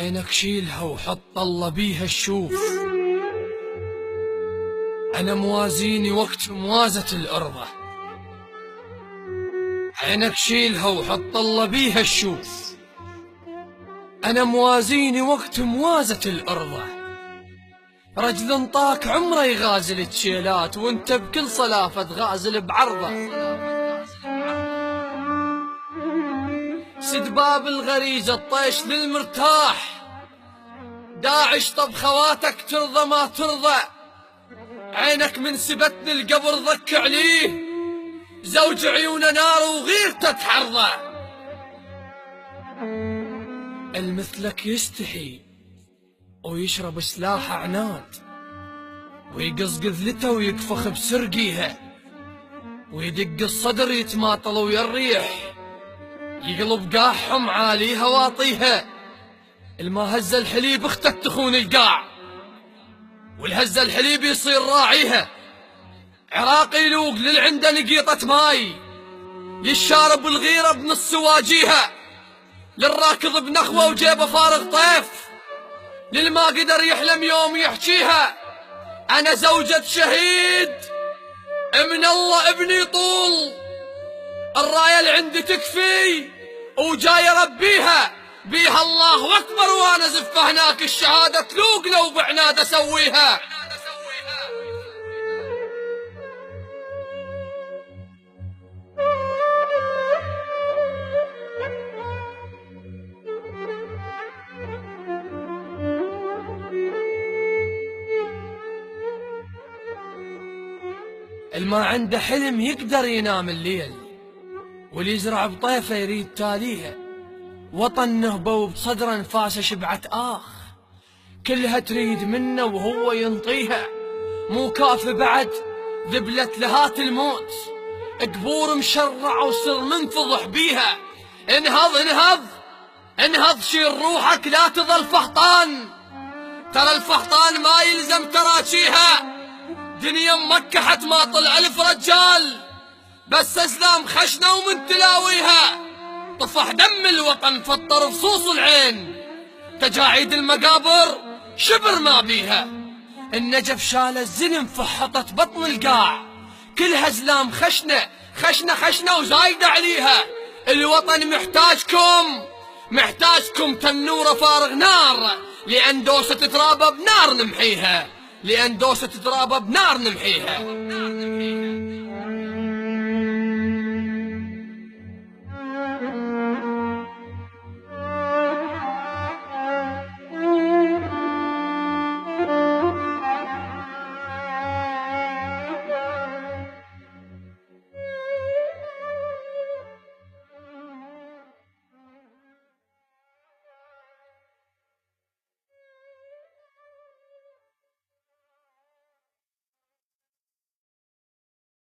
عينك شيلها وحط الله بيها الشوف، أنا موازيني وقت موازة الأرضة. عينك شيلها وحط الله بيها الشوف، أنا موازيني وقت موازة الأرضة. رجل انطاك عمره يغازل التشيلات، وانت بكل صلافة تغازل بعرضه. سد باب الغريزة الطيش للمرتاح، داعش طب خواتك ترضى ما ترضى. عينك من سبتني القبر ضك عليه، زوج عيونه نار وغيرته تحرضه. المثلك يستحي ويشرب سلاح عناد، ويقزقز لته ويكفخ بسرقيها، ويدق الصدر يتماطل ويا الريح، يقلب قاحهم عاليها واطيها. الما هز الحليب اختك تخون القاع، والهز الحليب يصير راعيها. عراقي يلوق للعنده نقيطة ماي، يشارب الغيرة بنص واجيها. للراكض بنخوة وجيبه فارغ طيف، للما قدر يحلم يوم يحكيها. أنا زوجة شهيد من الله ابني طول، الراية اللي عندي تكفي وجاي ربيها. بيها الله أكبر وأنا زفة هناك، الشهادة تلوق لو بعناد أسويها. الما عنده حلم يقدر ينام الليل، واللي يزرع بطيفه يريد تاليها. وطن نهبه وبصدره انفاسه شبعة آخ، كلها تريد منه وهو ينطيها. مو كافي بعد ذبلت لهات الموت، قبور مشرع وسر منفضح بيها. انهض انهض انهض، شيل روحك لا تظل فحطان، ترى الفحطان ما يلزم تراجيها. دنيا مكحت ما طلع الف رجال، بس اسلام خشنه ومن تلاويها. طفح دم الوطن فطر فصوص العين، تجاعيد المقابر شبر ما بيها. النجف شال الزلم فحطت بطن القاع، كلها زلام خشنه خشنه خشنه وزايده عليها. الوطن محتاجكم تنوره فارغ نار، لأن دوسة ترابه بنار نمحيها، لأن دوسة ترابه بنار نمحيها.